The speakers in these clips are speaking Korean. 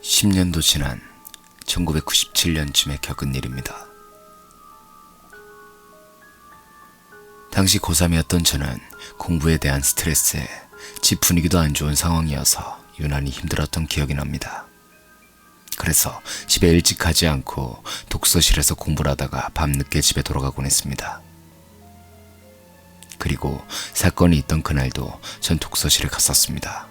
10년도 지난 1997년쯤에 겪은 일입니다. 당시 고3이었던 저는 공부에 대한 스트레스에 집 분위기도 안 좋은 상황이어서 유난히 힘들었던 기억이 납니다. 그래서 집에 일찍 가지 않고 독서실에서 공부를 하다가 밤늦게 집에 돌아가곤 했습니다. 그리고 사건이 있던 그날도 전 독서실에 갔었습니다.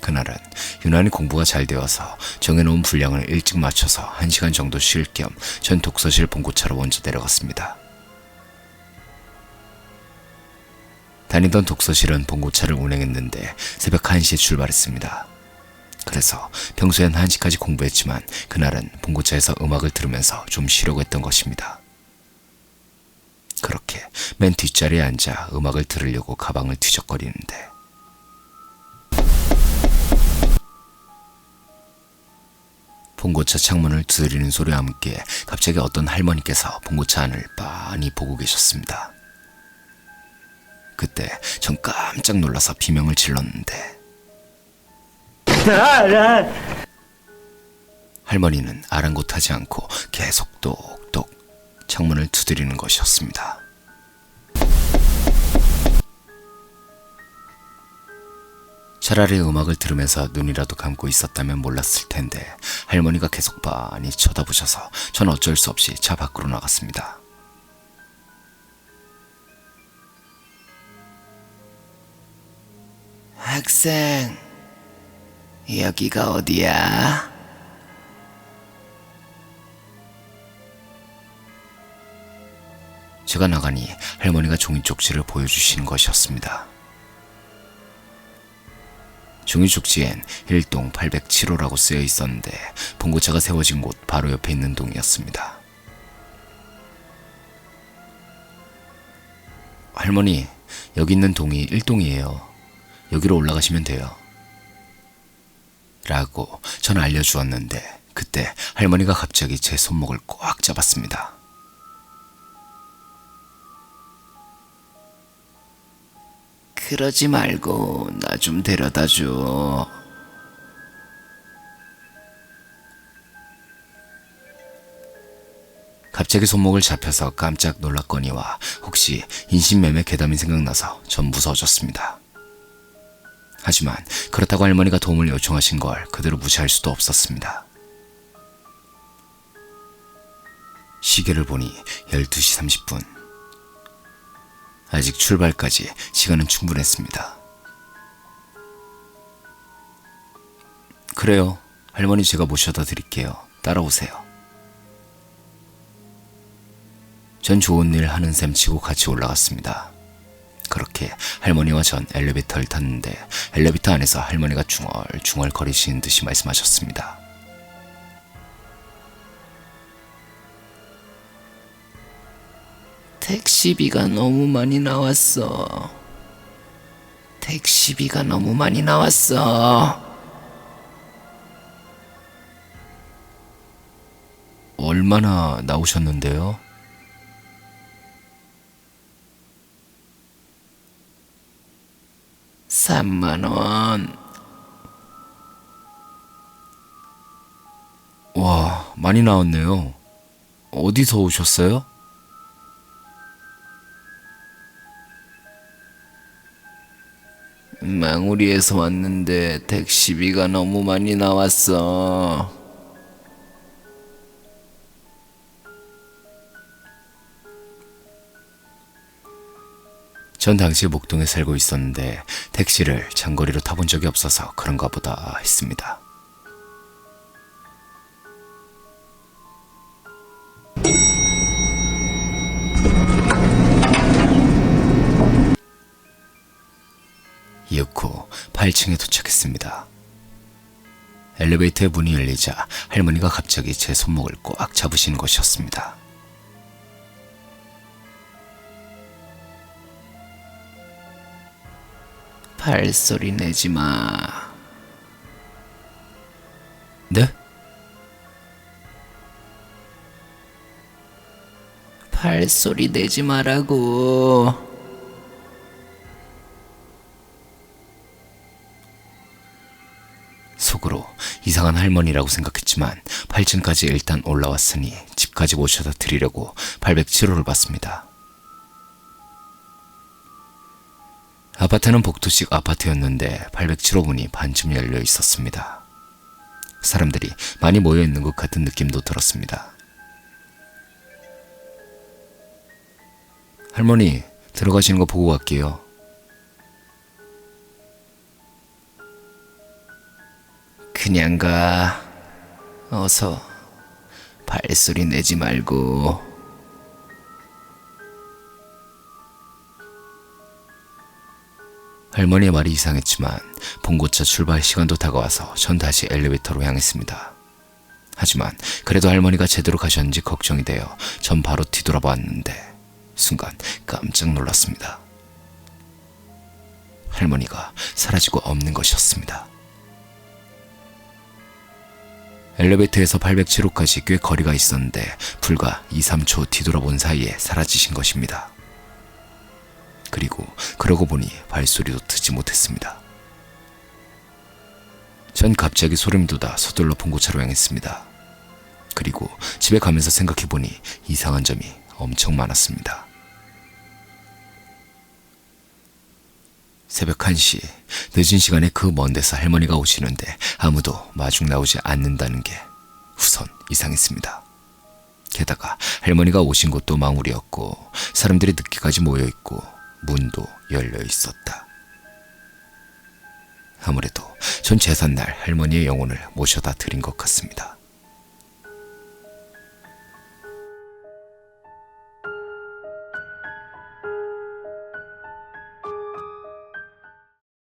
그날은 유난히 공부가 잘 되어서 정해놓은 분량을 일찍 맞춰서 1시간 정도 쉴 겸 전 독서실 본고차로 먼저 내려갔습니다. 다니던 독서실은 본고차를 운행했는데 새벽 1시에 출발했습니다. 그래서 평소엔 1시까지 공부했지만 그날은 본고차에서 음악을 들으면서 좀 쉬려고 했던 것입니다. 그렇게 맨 뒷자리에 앉아 음악을 들으려고 가방을 뒤적거리는데 본고차 창문을 두드리는 소리와 함께 갑자기 어떤 할머니께서 본고차 안을 빤히 보고 계셨습니다. 그때 전 깜짝 놀라서 비명을 질렀는데 할머니는 아랑곳하지 않고 계속 똑똑 창문을 두드리는 것이었습니다. 차라리 음악을 들으면서 눈이라도 감고 있었다면 몰랐을 텐데 할머니가 계속 빤히 쳐다보셔서 전 어쩔 수 없이 차 밖으로 나갔습니다. 학생, 여기가 어디야? 제가 나가니 할머니가 종이 쪽지를 보여주시는 것이었습니다. 종이 쪽지엔 1동 807호라고 쓰여 있었는데 본고차가 세워진 곳 바로 옆에 있는 동이었습니다. 할머니, 여기 있는 동이 1동이에요. 여기로 올라가시면 돼요. 라고 전 알려주었는데 그때 할머니가 갑자기 제 손목을 꽉 잡았습니다. 그러지 말고 나 좀 데려다 줘. 갑자기 손목을 잡혀서 깜짝 놀랐거니와 혹시 인신매매 괴담이 생각나서 전 무서워졌습니다. 하지만 그렇다고 할머니가 도움을 요청하신 걸 그대로 무시할 수도 없었습니다. 시계를 보니 12시 30분. 아직 출발까지 시간은 충분했습니다. 그래요. 할머니 제가 모셔다 드릴게요. 따라오세요. 전 좋은 일 하는 셈 치고 같이 올라갔습니다. 그렇게 할머니와 전 엘리베이터를 탔는데 엘리베이터 안에서 할머니가 중얼중얼 거리시는 듯이 말씀하셨습니다. 택시비가 너무 많이 나왔어. 택시비가 너무 많이 나왔어. 얼마나 나오셨는데요? $30,000. 와, 많이 나왔네요. 어디서 오셨어요? 망우리에서 왔는데 택시비가 너무 많이 나왔어. 전 당시 목동에 살고 있었는데 택시를 장거리로 타본 적이 없어서 그런가 보다 했습니다. 이윽고 8층에 도착했습니다. 엘리베이터의 문이 열리자 할머니가 갑자기 제 손목을 꽉 잡으신 것이었습니다. 발소리 내지 마. 네? 발소리 내지 말라고. 속으로 이상한 할머니라고 생각했지만 8층까지 일단 올라왔으니 집까지 모셔다 드리려고 807호를 받습니다. 아파트는 복도식 아파트였는데 807호 문이 반쯤 열려 있었습니다. 사람들이 많이 모여 있는 것 같은 느낌도 들었습니다. 할머니, 들어가시는 거 보고 갈게요. 그냥 가. 어서. 발소리 내지 말고. 할머니의 말이 이상했지만 봉고차 출발 시간도 다가와서 전 다시 엘리베이터로 향했습니다. 하지만 그래도 할머니가 제대로 가셨는지 걱정이 되어 전 바로 뒤돌아봤는데 순간 깜짝 놀랐습니다. 할머니가 사라지고 없는 것이었습니다. 엘리베이터에서 807호까지 꽤 거리가 있었는데 불과 2, 3초 뒤돌아본 사이에 사라지신 것입니다. 그리고 그러고 보니 발소리도 듣지 못했습니다. 전 갑자기 소름이 돋아 서둘러 봉고차로 향했습니다. 그리고 집에 가면서 생각해보니 이상한 점이 엄청 많았습니다. 새벽 1시, 늦은 시간에 그 먼 데서 할머니가 오시는데 아무도 마중 나오지 않는다는 게 우선 이상했습니다. 게다가 할머니가 오신 곳도 망울이었고 사람들이 늦게까지 모여있고 문도 열려 있었다. 아무래도 전 제삿날 할머니의 영혼을 모셔다 드린 것 같습니다.